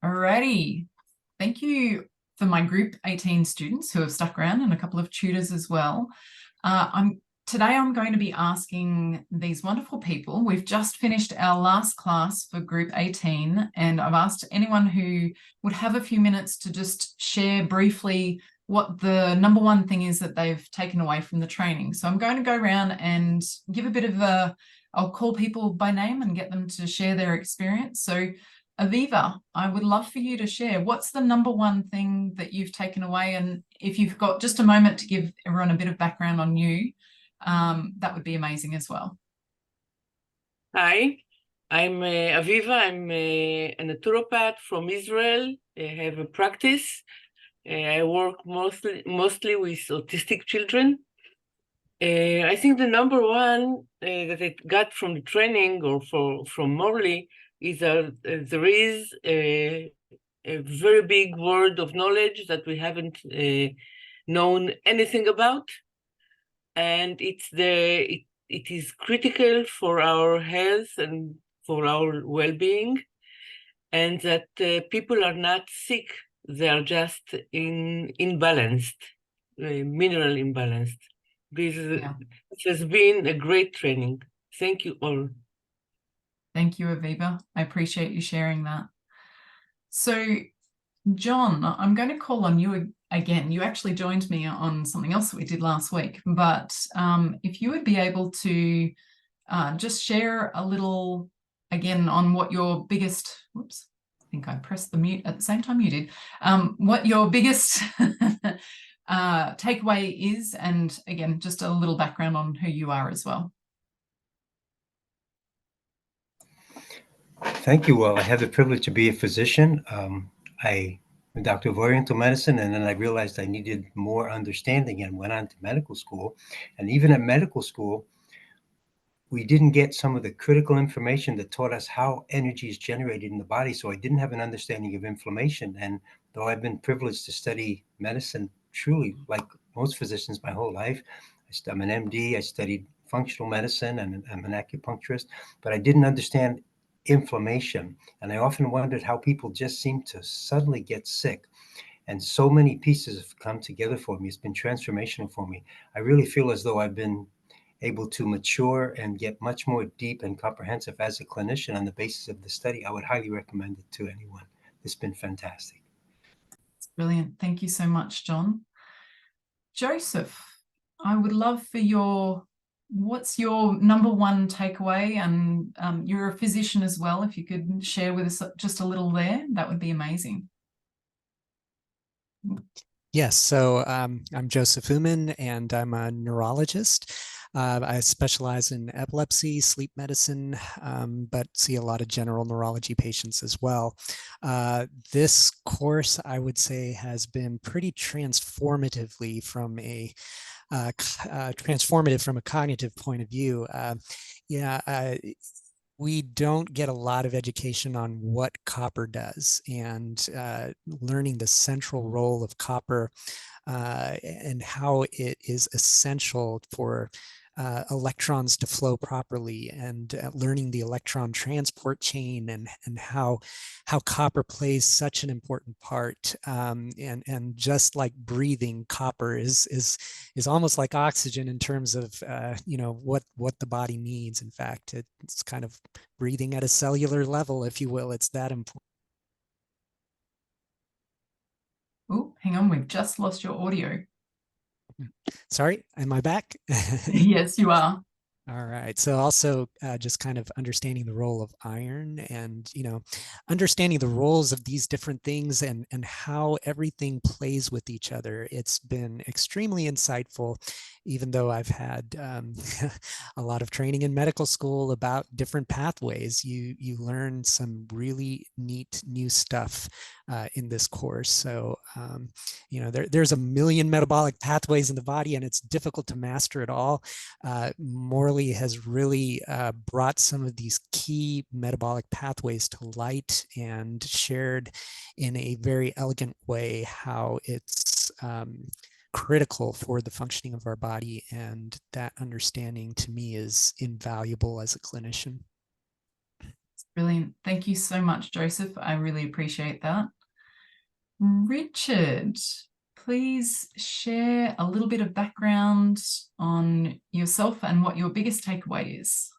Alrighty. Thank you for my group 18 students who have stuck around and a couple of tutors as well. Today I'm going to be asking these wonderful people. We've just finished our last class for group 18, and I've asked anyone who would have a few minutes to just share briefly what the number one thing is that they've taken away from the training. So I'm going to go around and give a bit of I'll call people by name and get them to share their experience. So Aviva, I would love for you to share what's the number one thing that you've taken away, and if you've got just a moment to give everyone a bit of background on you, that would be amazing as well. Hi, I'm Aviva. I'm a naturopath from Israel. I have a practice. I work mostly with autistic children. I think the number one that I got from the training or from Morley is that there is a very big world of knowledge that we haven't known anything about, and it is critical for our health and for our well-being, and that people are not sick, they are just imbalanced, mineral imbalanced. This has been a great training. Thank you all. Thank you, Aviva. I appreciate you sharing that. So, John, I'm going to call on you again. You actually joined me on something else that we did last week, but if you would be able to just share a little again on what your biggest, whoops, I think I pressed the mute at the same time you did, what your biggest takeaway is, and again, just a little background on who you are as well. Thank you. Well, I have the privilege to be a physician. I'm a doctor of Oriental medicine, and then I realized I needed more understanding and went on to medical school. And even at medical school, we didn't get some of the critical information that taught us how energy is generated in the body. So I didn't have an understanding of inflammation. And though I've been privileged to study medicine truly like most physicians my whole life, I'm an MD, I studied functional medicine, and I'm an acupuncturist, but I didn't understand inflammation. And I often wondered how people just seem to suddenly get sick. And so many pieces have come together for me. It's been transformational for me. I really feel as though I've been able to mature and get much more deep and comprehensive as a clinician on the basis of the study. I would highly recommend it to anyone. It's been fantastic. It's brilliant. Thank you so much, John. Joseph, I would love for what's your number one takeaway? And you're a physician as well. If you could share with us just a little there, that would be amazing. Yes, so I'm Joseph Uman, and I'm a neurologist. I specialize in epilepsy, sleep medicine, but see a lot of general neurology patients as well. This course, I would say, has been pretty transformative from a cognitive point of view. We don't get a lot of education on what copper does, and learning the central role of copper and how it is essential for electrons to flow properly, and learning the electron transport chain, and how copper plays such an important part. And just like breathing, copper is almost like oxygen in terms of what the body needs. In fact, it's kind of breathing at a cellular level, if you will. It's that important. Oh, hang on, we've just lost your audio. Sorry, am I back? Yes, you are. All right. So also just kind of understanding the role of iron, and, understanding the roles of these different things, and how everything plays with each other. It's been extremely insightful, even though I've had a lot of training in medical school about different pathways. You learn some really neat new stuff in this course. So, there's a million metabolic pathways in the body, and it's difficult to master it all. Morley has really brought some of these key metabolic pathways to light, and shared in a very elegant way how it's critical for the functioning of our body. And that understanding, to me, is invaluable as a clinician. Brilliant. Thank you so much, Joseph. I really appreciate that. Richard, please share a little bit of background on yourself and what your biggest takeaway is.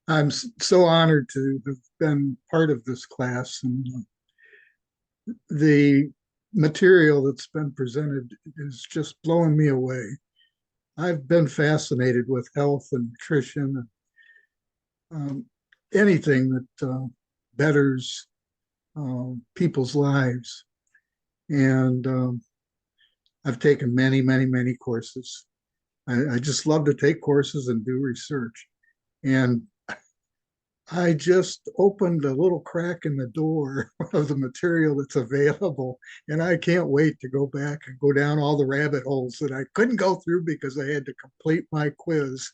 I'm so honored to have been part of this class, and the material that's been presented is just blowing me away. I've been fascinated with health and nutrition, anything that betters people's lives. And I've taken many, many, many courses. I just love to take courses and do research. And I just opened a little crack in the door of the material that's available, and I can't wait to go back and go down all the rabbit holes that I couldn't go through because I had to complete my quiz.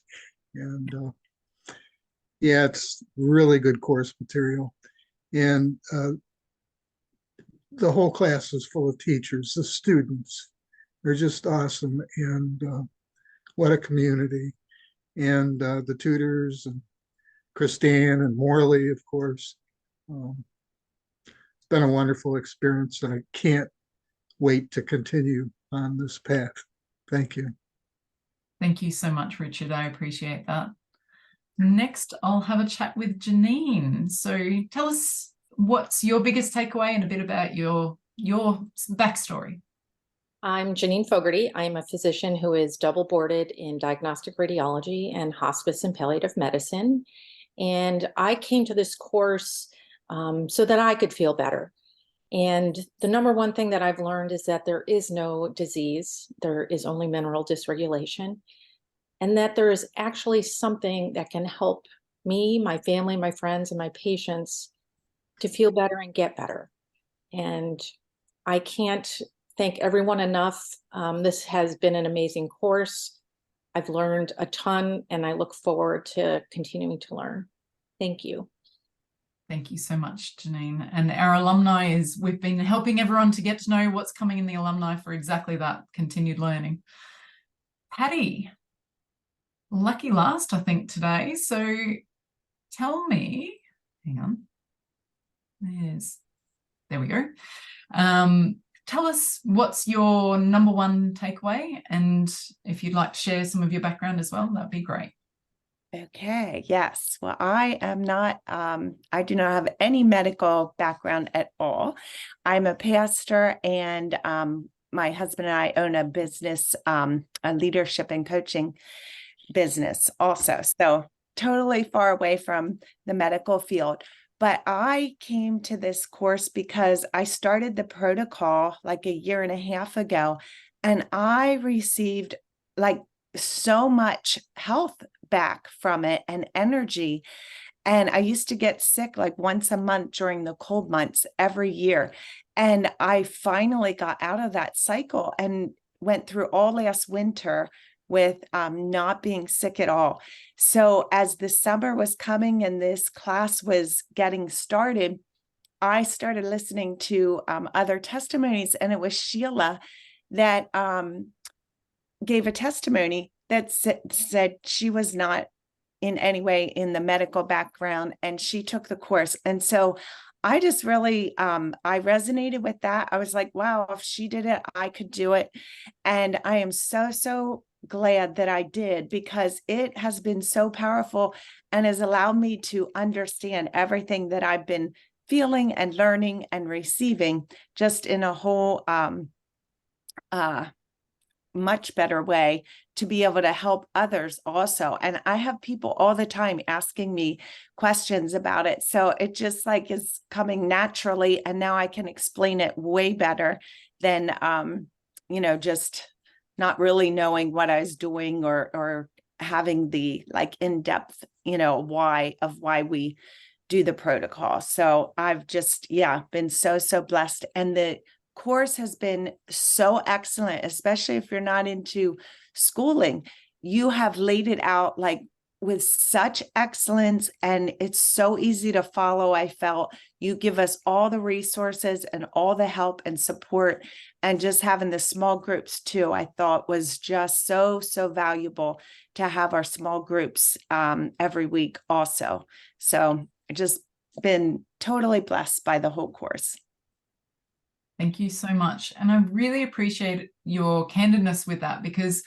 And yeah, it's really good course material. And the whole class is full of teachers. The students are just awesome, and what a community. And the tutors and Christine and Morley, of course. It's been a wonderful experience, and I can't wait to continue on this path. Thank you. Thank you so much, Richard. I appreciate that. Next, I'll have a chat with Janine. So tell us what's your biggest takeaway and a bit about your backstory. I'm Janine Fogarty. I'm a physician who is double boarded in diagnostic radiology and hospice and palliative medicine. And I came to this course so that I could feel better. And the number one thing that I've learned is that there is no disease. There is only mineral dysregulation. And that there is actually something that can help me, my family, my friends, and my patients to feel better and get better. And I can't thank everyone enough. This has been an amazing course. I've learned a ton, and I look forward to continuing to learn. Thank you. Thank you so much, Janine. And our alumni we've been helping everyone to get to know what's coming in the alumni for exactly that, continued learning. Patty, lucky last, I think, today. So tell me, hang on. There we go. Tell us what's your number one takeaway, and if you'd like to share some of your background as well, that'd be great. Okay, yes. Well, I am not, I do not have any medical background at all. I'm a pastor, and my husband and I own a business, a leadership and coaching business also. So totally far away from the medical field. But I came to this course because I started the protocol like a year and a half ago, and I received like so much health back from it and energy. And I used to get sick like once a month during the cold months every year. And I finally got out of that cycle and went through all last winter with not being sick at all. So as the summer was coming and this class was getting started, I started listening to other testimonies, and it was Sheila that gave a testimony that said she was not in any way in the medical background, and she took the course. And so I just really, I resonated with that. I was like, wow, if she did it, I could do it. And I am so glad that I did, because it has been so powerful and has allowed me to understand everything that I've been feeling and learning and receiving just in a whole much better way to be able to help others also. And I have people all the time asking me questions about it. So it just like is coming naturally. And now I can explain it way better than, just not really knowing what I was doing or having the like in-depth, why we do the protocol. So I've just, been so blessed. And the course has been so excellent, especially if you're not into schooling. You have laid it out like with such excellence, and it's so easy to follow. I felt you give us all the resources and all the help and support, and just having the small groups too, I thought was just so valuable to have our small groups every week also. So I just been totally blessed by the whole course. Thank you so much. And I really appreciate your candidness with that, because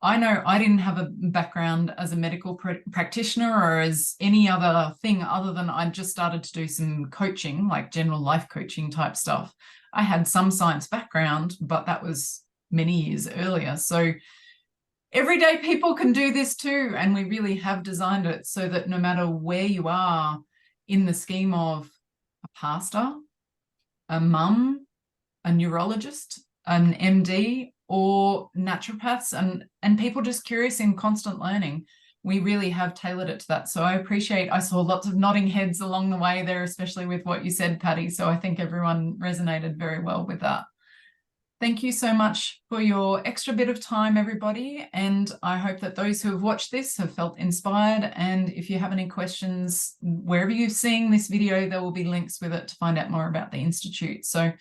I know I didn't have a background as a medical practitioner or as any other thing other than I just started to do some coaching, like general life coaching type stuff. I had some science background, but that was many years earlier. So everyday people can do this too. And we really have designed it so that no matter where you are in the scheme of a pastor, a mum, a neurologist, an MD, or naturopaths, and people just curious in constant learning, we really have tailored it to that. So I saw lots of nodding heads along the way there, especially with what you said, Patty. So I think everyone resonated very well with that. Thank you so much for your extra bit of time, everybody. And I hope that those who have watched this have felt inspired. And if you have any questions, wherever you're seeing this video, there will be links with it to find out more about the Institute. So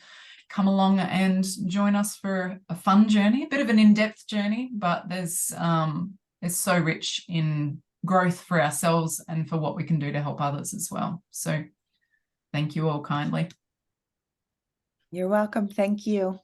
come along and join us for a fun journey, a bit of an in-depth journey, but there's so rich in growth for ourselves and for what we can do to help others as well. So thank you all kindly. You're welcome. Thank you.